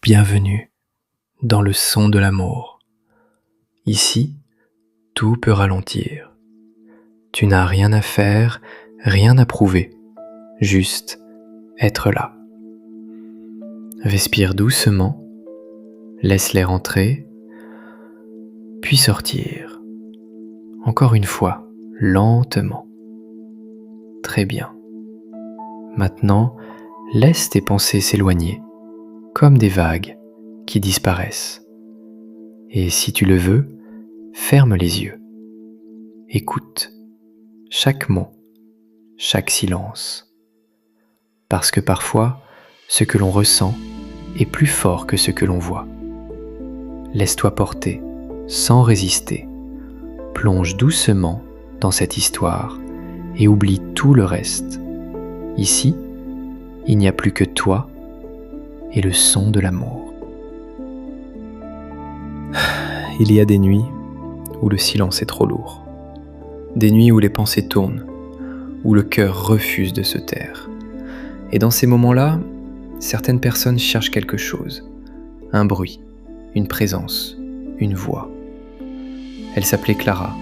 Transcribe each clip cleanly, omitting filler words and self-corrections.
Bienvenue dans le son de l'amour. Ici, tout peut ralentir. Tu n'as rien à faire, rien à prouver, juste être là. Respire doucement, laisse-les rentrer, puis sortir. Encore une fois, lentement. Très bien. Maintenant, laisse tes pensées s'éloigner, comme des vagues qui disparaissent. Et si tu le veux, ferme les yeux. Écoute chaque mot, chaque silence. Parce que parfois, ce que l'on ressent est plus fort que ce que l'on voit. Laisse-toi porter, sans résister. Plonge doucement dans cette histoire et oublie tout le reste. Ici, il n'y a plus que toi et le son de l'amour. Il y a des nuits où le silence est trop lourd. Des nuits où les pensées tournent, où le cœur refuse de se taire. Et dans ces moments-là, certaines personnes cherchent quelque chose. Un bruit, une présence, une voix. Elle s'appelait Clara.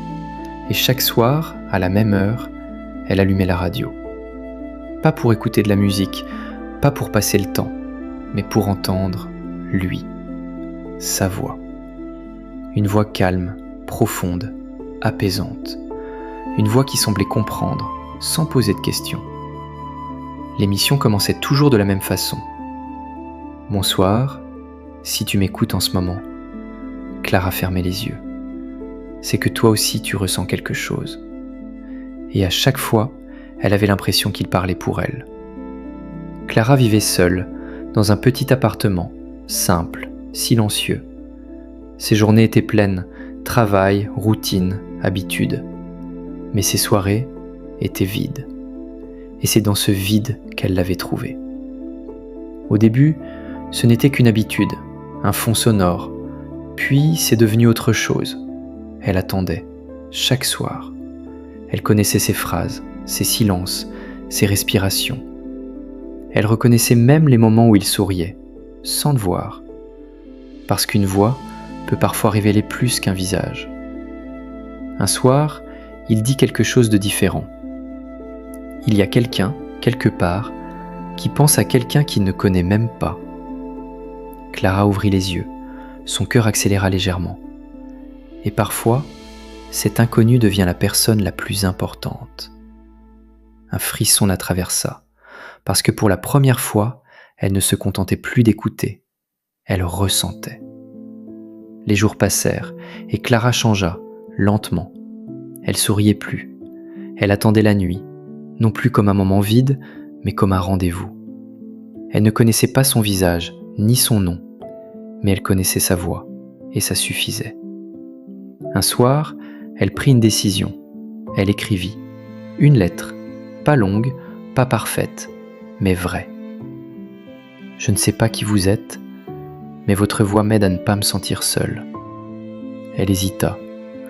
Et chaque soir, à la même heure, elle allumait la radio. Pas pour écouter de la musique, pas pour passer le temps, mais pour entendre lui, sa voix. Une voix calme, profonde, apaisante. Une voix qui semblait comprendre, sans poser de questions. L'émission commençait toujours de la même façon. Bonsoir, si tu m'écoutes en ce moment. Clara fermait les yeux. C'est que toi aussi tu ressens quelque chose. Et à chaque fois, elle avait l'impression qu'il parlait pour elle. Clara vivait seule, dans un petit appartement, simple, silencieux. Ses journées étaient pleines, travail, routine, habitude. Mais ses soirées étaient vides. Et c'est dans ce vide qu'elle l'avait trouvé. Au début, ce n'était qu'une habitude, un fond sonore. Puis c'est devenu autre chose. Elle attendait, chaque soir. Elle connaissait ses phrases, ses silences, ses respirations. Elle reconnaissait même les moments où il souriait, sans le voir. Parce qu'une voix peut parfois révéler plus qu'un visage. Un soir, il dit quelque chose de différent. Il y a quelqu'un, quelque part, qui pense à quelqu'un qu'il ne connaît même pas. Clara ouvrit les yeux, son cœur accéléra légèrement. Et parfois, cet inconnu devient la personne la plus importante. Un frisson la traversa, parce que pour la première fois, elle ne se contentait plus d'écouter, elle ressentait. Les jours passèrent, et Clara changea, lentement. Elle souriait plus. Elle attendait la nuit, non plus comme un moment vide, mais comme un rendez-vous. Elle ne connaissait pas son visage, ni son nom, mais elle connaissait sa voix, et ça suffisait. Un soir, elle prit une décision. Elle écrivit une lettre, pas longue, pas parfaite, mais vraie. Je ne sais pas qui vous êtes, mais votre voix m'aide à ne pas me sentir seule. Elle hésita,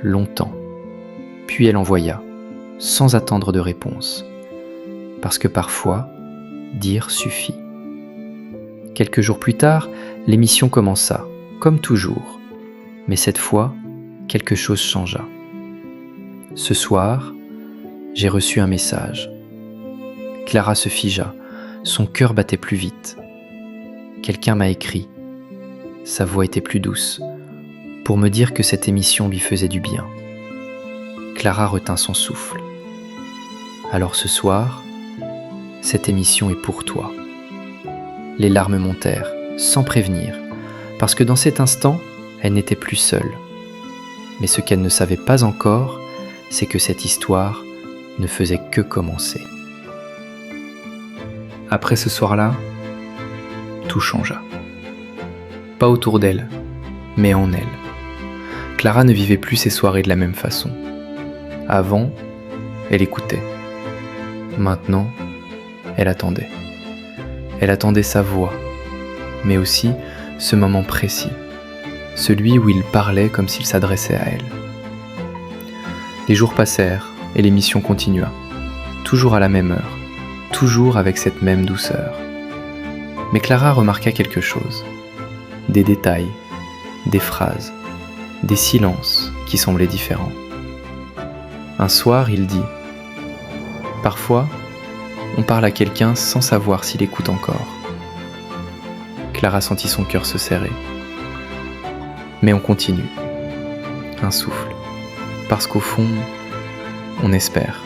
longtemps, puis elle envoya, sans attendre de réponse, parce que parfois, dire suffit. Quelques jours plus tard, l'émission commença, comme toujours, mais cette fois, quelque chose changea. Ce soir, j'ai reçu un message. Clara se figea, son cœur battait plus vite. Quelqu'un m'a écrit. Sa voix était plus douce, pour me dire que cette émission lui faisait du bien. Clara retint son souffle. Alors ce soir, cette émission est pour toi. Les larmes montèrent, sans prévenir, parce que dans cet instant, elle n'était plus seule. Mais ce qu'elle ne savait pas encore, c'est que cette histoire ne faisait que commencer. Après ce soir-là, tout changea. Pas autour d'elle, mais en elle. Clara ne vivait plus ses soirées de la même façon. Avant, elle écoutait. Maintenant, elle attendait. Elle attendait sa voix, mais aussi ce moment précis, celui où il parlait comme s'il s'adressait à elle. Les jours passèrent et l'émission continua, toujours à la même heure, toujours avec cette même douceur. Mais Clara remarqua quelque chose. des détails, des phrases, des silences qui semblaient différents. Un soir, il dit « Parfois, on parle à quelqu'un sans savoir s'il écoute encore. » Clara sentit son cœur se serrer. Mais on continue. Un souffle. Parce qu'au fond, on espère.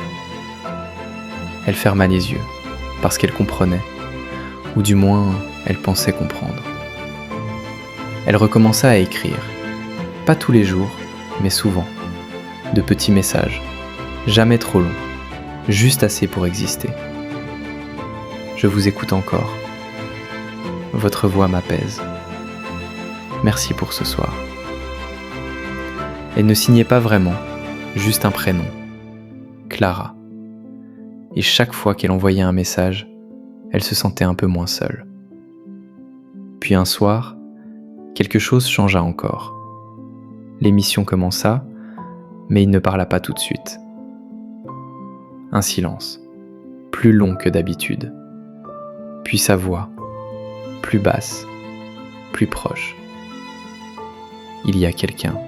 Elle ferma les yeux, parce qu'elle comprenait, ou du moins, elle pensait comprendre. Elle recommença à écrire, pas tous les jours, mais souvent, de petits messages, jamais trop longs, juste assez pour exister. Je vous écoute encore. Votre voix m'apaise. Merci pour ce soir. Elle ne signait pas vraiment, juste un prénom, Clara. Et chaque fois qu'elle envoyait un message, elle se sentait un peu moins seule. Puis un soir, quelque chose changea encore. L'émission commença, mais il ne parla pas tout de suite. Un silence, plus long que d'habitude. Puis sa voix, plus basse, plus proche. Il y a quelqu'un.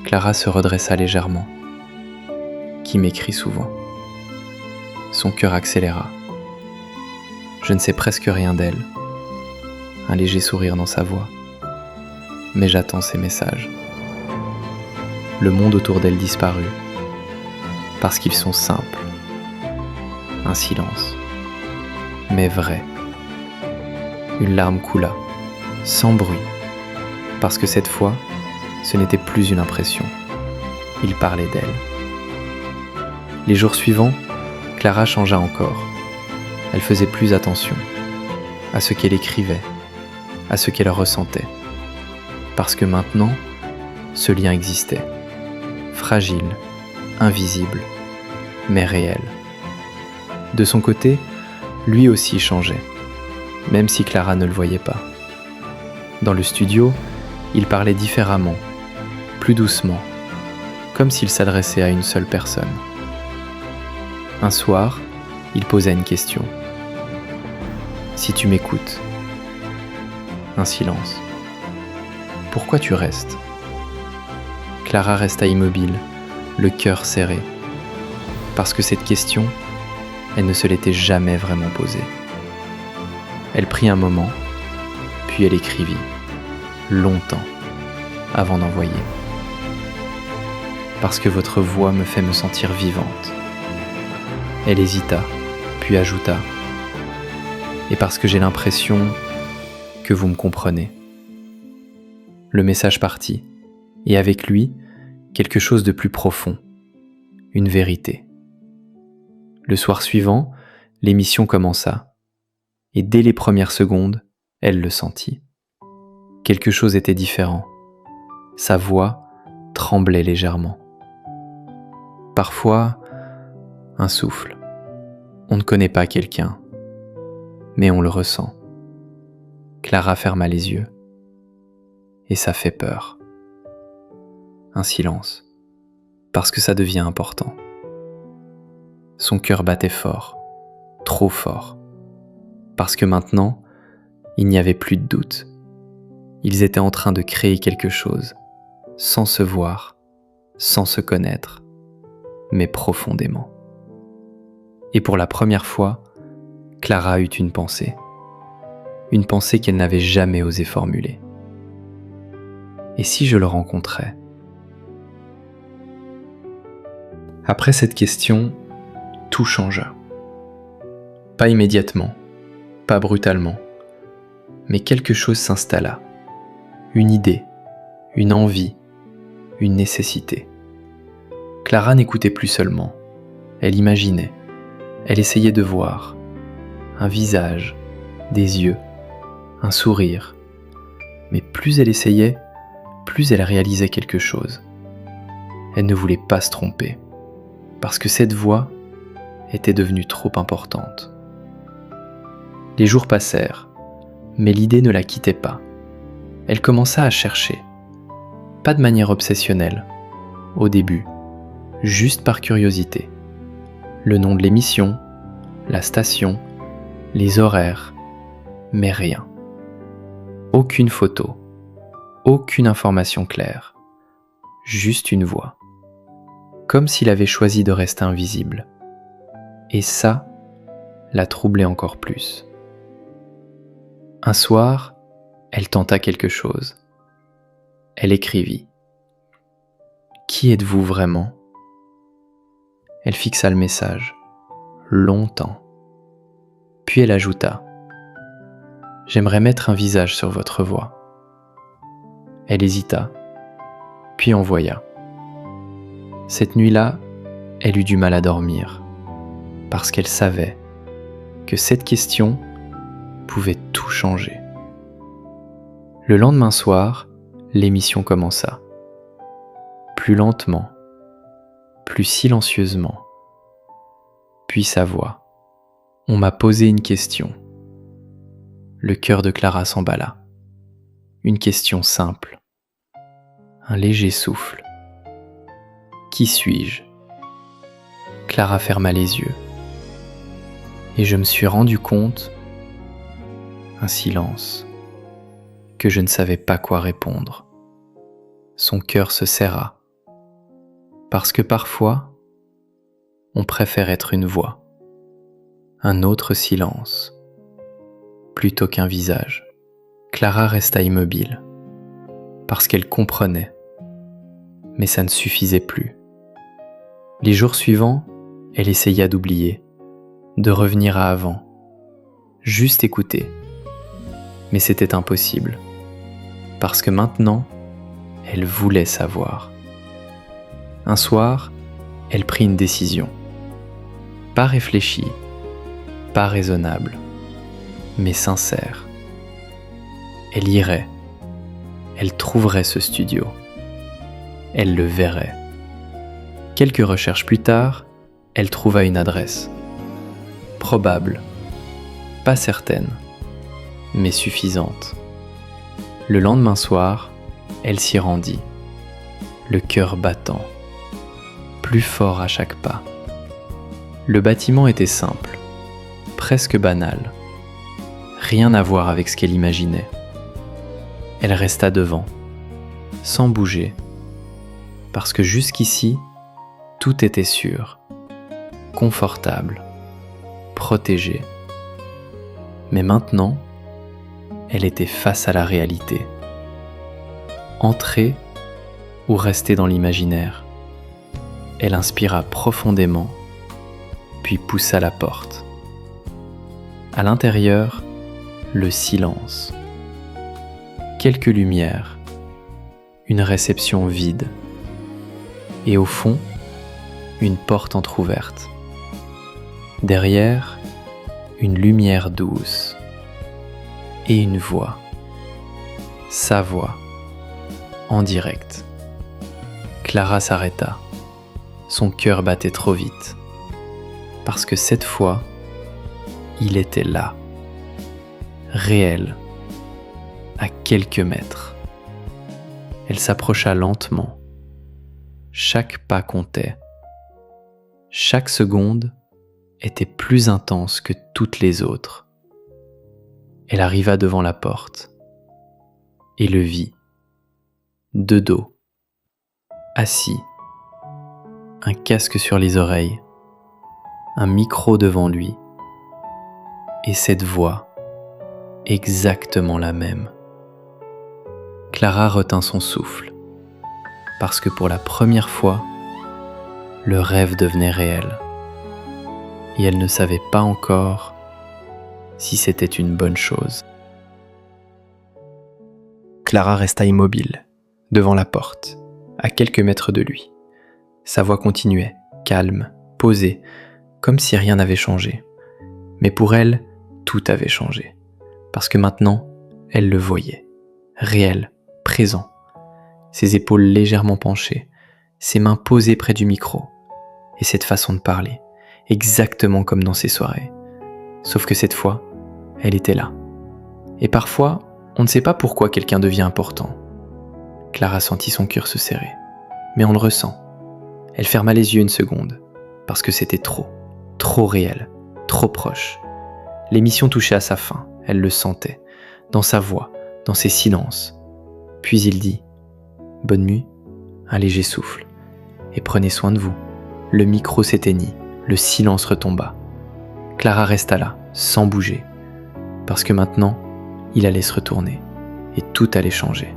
Clara se redressa légèrement. Qui m'écrit souvent. Son cœur accéléra. Je ne sais presque rien d'elle. Un léger sourire dans sa voix. Mais j'attends ses messages. Le monde autour d'elle disparut. Parce qu'ils sont simples. Un silence. Mais vrai. Une larme coula, sans bruit. Parce que cette fois, ce n'était plus une impression. Il parlait d'elle. Les jours suivants, Clara changea encore. Elle faisait plus attention à ce qu'elle écrivait, à ce qu'elle ressentait. Parce que maintenant, ce lien existait. Fragile, invisible, mais réel. De son côté, lui aussi changeait, même si Clara ne le voyait pas. Dans le studio, il parlait différemment, plus doucement, comme s'il s'adressait à une seule personne. Un soir, il posa une question. « Si tu m'écoutes ?» Un silence. « Pourquoi tu restes ?» Clara resta immobile, le cœur serré, parce que cette question, elle ne se l'était jamais vraiment posée. Elle prit un moment, puis elle écrivit, longtemps, avant d'envoyer. Parce que votre voix me fait me sentir vivante. Elle hésita, puis ajouta, et parce que j'ai l'impression que vous me comprenez. Le message partit, et avec lui, quelque chose de plus profond, une vérité. Le soir suivant, l'émission commença, et dès les premières secondes, elle le sentit. Quelque chose était différent. Sa voix tremblait légèrement. Parfois, un souffle. On ne connaît pas quelqu'un, mais on le ressent. Clara ferma les yeux, et ça fait peur. Un silence, parce que ça devient important. Son cœur battait fort, trop fort, parce que maintenant, il n'y avait plus de doute. Ils étaient en train de créer quelque chose, sans se voir, sans se connaître, mais profondément. Et pour la première fois, Clara eut une pensée qu'elle n'avait jamais osé formuler. Et si je le rencontrais ? Après cette question, tout changea. Pas immédiatement, pas brutalement, mais quelque chose s'installa. Une idée, une envie, une nécessité. Clara n'écoutait plus seulement, elle imaginait, elle essayait de voir un visage, des yeux, un sourire. Mais plus elle essayait, plus elle réalisait quelque chose. Elle ne voulait pas se tromper, parce que cette voix était devenue trop importante. Les jours passèrent, mais l'idée ne la quittait pas. Elle commença à chercher, pas de manière obsessionnelle, au début, juste par curiosité. Le nom de l'émission, la station, les horaires, mais rien. Aucune photo, aucune information claire, juste une voix. Comme s'il avait choisi de rester invisible. Et ça la troublait encore plus. Un soir, elle tenta quelque chose. Elle écrivit « Qui êtes-vous vraiment ?» Elle fixa le message, longtemps. Puis elle ajouta « J'aimerais mettre un visage sur votre voix. » Elle hésita, puis envoya. Cette nuit-là, elle eut du mal à dormir, parce qu'elle savait que cette question pouvait tout changer. Le lendemain soir, l'émission commença. Plus lentement, plus silencieusement, puis sa voix. On m'a posé une question. Le cœur de Clara s'emballa. Une question simple. Un léger souffle. Qui suis-je ? Clara ferma les yeux. Et je me suis rendu compte, un silence, que je ne savais pas quoi répondre. Son cœur se serra. Parce que parfois, on préfère être une voix, un autre silence, plutôt qu'un visage. Clara resta immobile, parce qu'elle comprenait, mais ça ne suffisait plus. Les jours suivants, elle essaya d'oublier, de revenir à avant, juste écouter. Mais c'était impossible, parce que maintenant, elle voulait savoir. Un soir, elle prit une décision. Pas réfléchie, pas raisonnable, mais sincère. Elle irait, elle trouverait ce studio. Elle le verrait. Quelques recherches plus tard, elle trouva une adresse. Probable, pas certaine, mais suffisante. Le lendemain soir, elle s'y rendit, le cœur battant, plus fort à chaque pas. Le bâtiment était simple, presque banal, rien à voir avec ce qu'elle imaginait. Elle resta devant, sans bouger, parce que jusqu'ici, tout était sûr, confortable, protégé. Mais maintenant, elle était face à la réalité. Entrer ou rester dans l'imaginaire. Elle inspira profondément, puis poussa la porte. À l'intérieur, le silence. Quelques lumières, une réception vide. Et au fond, une porte entr'ouverte. Derrière, une lumière douce. Et une voix. Sa voix. En direct. Clara s'arrêta. Son cœur battait trop vite. Parce que cette fois, il était là. Réel. À quelques mètres. Elle s'approcha lentement. Chaque pas comptait. Chaque seconde était plus intense que toutes les autres. Elle arriva devant la porte et le vit, de dos, assis, un casque sur les oreilles, un micro devant lui, et cette voix, exactement la même. Clara retint son souffle, parce que pour la première fois, le rêve devenait réel, et elle ne savait pas encore si c'était une bonne chose. Clara resta immobile, devant la porte, à quelques mètres de lui. Sa voix continuait, calme, posée, comme si rien n'avait changé. Mais pour elle, tout avait changé, parce que maintenant, elle le voyait, réel, présent, ses épaules légèrement penchées, ses mains posées près du micro, et cette façon de parler, exactement comme dans ses soirées. Sauf que cette fois, elle était là. Et parfois, on ne sait pas pourquoi quelqu'un devient important. Clara sentit son cœur se serrer, mais on le ressent. Elle ferma les yeux une seconde, parce que c'était trop réel, trop proche. L'émission touchait à sa fin, elle le sentait, dans sa voix, dans ces silences. Puis il dit « Bonne nuit », un léger souffle, et prenez soin de vous. Le micro s'éteignit, le silence retomba. Clara resta là, sans bouger, parce que maintenant, il allait se retourner, et tout allait changer.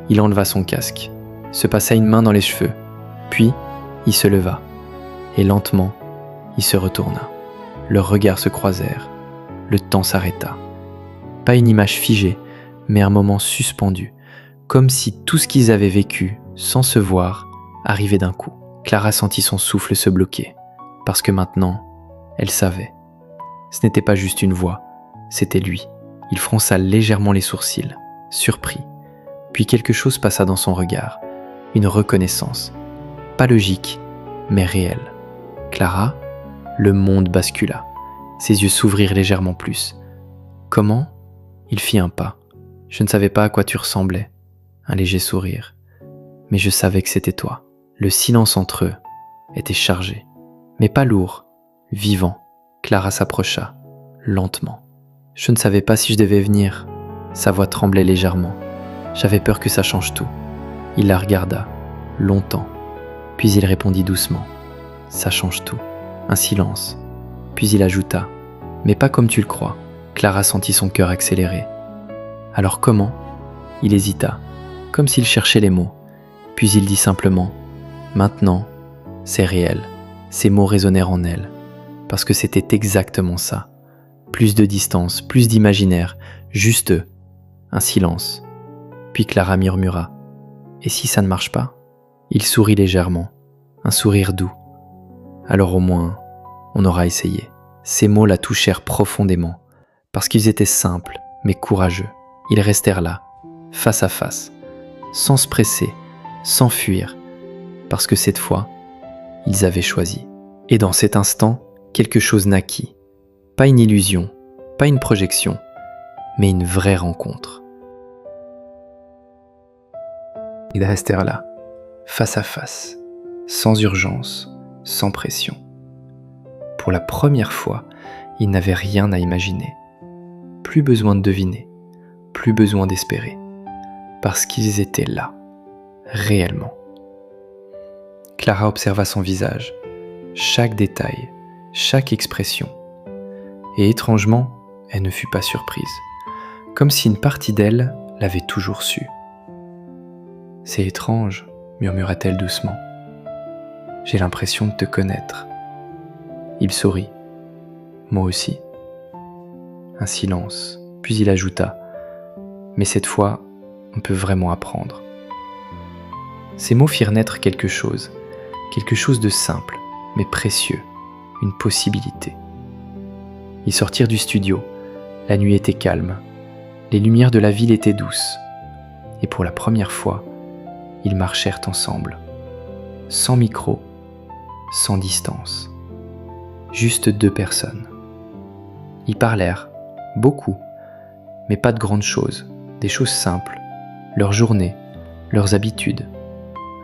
Il enleva son casque, se passa une main dans les cheveux, puis il se leva, et lentement, il se retourna. Leurs regards se croisèrent, le temps s'arrêta. Pas une image figée, mais un moment suspendu, comme si tout ce qu'ils avaient vécu, sans se voir, arrivait d'un coup. Clara sentit son souffle se bloquer, parce que maintenant, elle savait. Ce n'était pas juste une voix, c'était lui. Il fronça légèrement les sourcils, surpris. Puis quelque chose passa dans son regard, une reconnaissance. Pas logique, mais réelle. Clara, le monde bascula. Ses yeux s'ouvrirent légèrement plus. Comment ? Il fit un pas. Je ne savais pas à quoi tu ressemblais. Un léger sourire. Mais je savais que c'était toi. Le silence entre eux était chargé, mais pas lourd, vivant. Clara s'approcha, lentement. Je ne savais pas si je devais venir. Sa voix tremblait légèrement. J'avais peur que ça change tout. Il la regarda, longtemps. Puis il répondit doucement. Ça change tout. Un silence. Puis il ajouta. Mais pas comme tu le crois. Clara sentit son cœur accélérer. Alors comment ? Il hésita, comme s'il cherchait les mots. Puis il dit simplement. Maintenant, c'est réel. Ces mots résonnèrent en elle. Parce que c'était exactement ça. Plus de distance, plus d'imaginaire, juste eux. Un silence. Puis Clara murmura. Et si ça ne marche pas ? Il sourit légèrement, un sourire doux. Alors au moins, on aura essayé. Ces mots la touchèrent profondément, parce qu'ils étaient simples, mais courageux. Ils restèrent là, face à face, sans se presser, sans fuir, parce que cette fois, ils avaient choisi. Et dans cet instant, quelque chose naquit. Pas une illusion, pas une projection, mais une vraie rencontre. Ils restèrent là, face à face, sans urgence, sans pression. Pour la première fois, ils n'avaient rien à imaginer. Plus besoin de deviner, plus besoin d'espérer, parce qu'ils étaient là, réellement. Clara observa son visage, chaque détail, chaque expression. Et étrangement, elle ne fut pas surprise, comme si une partie d'elle l'avait toujours su. « C'est étrange », murmura-t-elle doucement. « J'ai l'impression de te connaître. » Il sourit. « Moi aussi. » Un silence, puis il ajouta. « Mais cette fois, on peut vraiment apprendre. » Ces mots firent naître quelque chose de simple, mais précieux, une possibilité. Ils sortirent du studio, la nuit était calme, les lumières de la ville étaient douces, et pour la première fois, ils marchèrent ensemble, sans micro, sans distance, juste deux personnes. Ils parlèrent, beaucoup, mais pas de grandes choses, des choses simples, leur journée, leurs habitudes,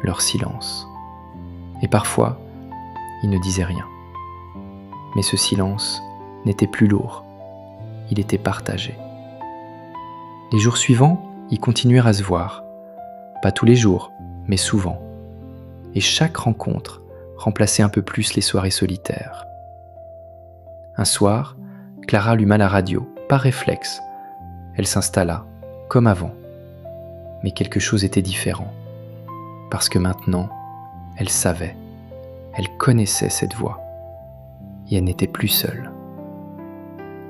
leur silence. Et parfois, ils ne disaient rien. Mais ce silence n'était plus lourd, il était partagé. Les jours suivants, ils continuèrent à se voir, pas tous les jours, mais souvent. Et chaque rencontre remplaçait un peu plus les soirées solitaires. Un soir, Clara alluma la radio, par réflexe. Elle s'installa, comme avant. Mais quelque chose était différent. Parce que maintenant, elle savait, elle connaissait cette voix. Et elle n'était plus seule.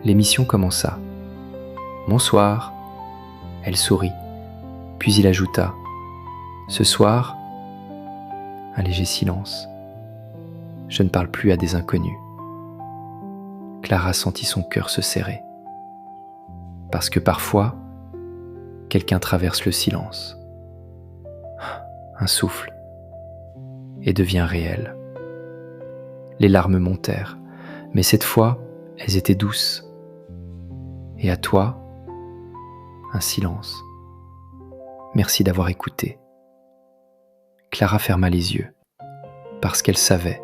L'émission commença. « Bonsoir ». Elle sourit, puis il ajouta « Ce soir », un léger silence. « Je ne parle plus à des inconnus. » Clara sentit son cœur se serrer. Parce que parfois, quelqu'un traverse le silence. Un souffle, et devient réel. Les larmes montèrent, mais cette fois, elles étaient douces. Et à toi, un silence. Merci d'avoir écouté. Clara ferma les yeux, parce qu'elle savait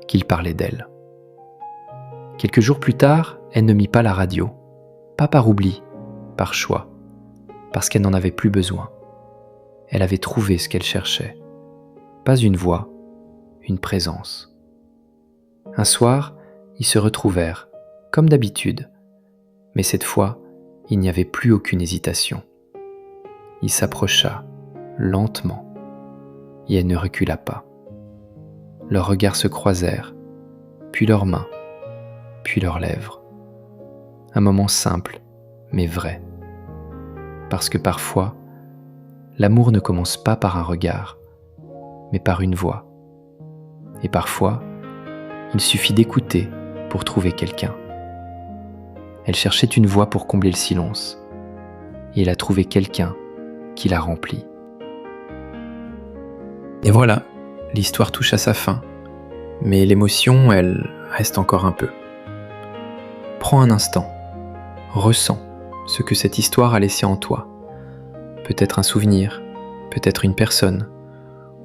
qu'il parlait d'elle. Quelques jours plus tard, elle ne mit pas la radio, pas par oubli, par choix. parce qu'elle n'en avait plus besoin. Elle avait trouvé ce qu'elle cherchait. Pas une voix, une présence. Un soir, ils se retrouvèrent, comme d'habitude, mais cette fois, il n'y avait plus aucune hésitation. Il s'approcha, lentement, et elle ne recula pas. Leurs regards se croisèrent, puis leurs mains, puis leurs lèvres. Un moment simple, mais vrai. Parce que parfois, l'amour ne commence pas par un regard, mais par une voix. Et parfois, il suffit d'écouter pour trouver quelqu'un. Elle cherchait une voix pour combler le silence, et elle a trouvé quelqu'un qui la remplit. Et voilà, l'histoire touche à sa fin, mais l'émotion, elle, reste encore un peu. Prends un instant, ressens ce que cette histoire a laissé en toi. Peut-être un souvenir, peut-être une personne,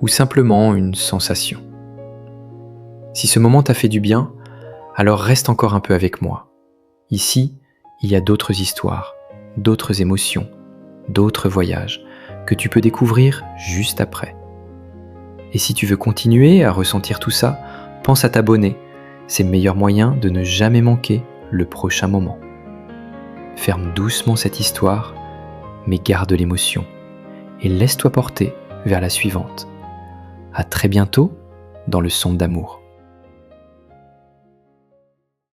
ou simplement une sensation. Si ce moment t'a fait du bien, alors reste encore un peu avec moi. Ici, il y a d'autres histoires, d'autres émotions, d'autres voyages que tu peux découvrir juste après. Et si tu veux continuer à ressentir tout ça, pense à t'abonner. C'est le meilleur moyen de ne jamais manquer le prochain moment. Ferme doucement cette histoire, mais garde l'émotion et laisse-toi porter vers la suivante. À très bientôt dans le Sonde d'amour.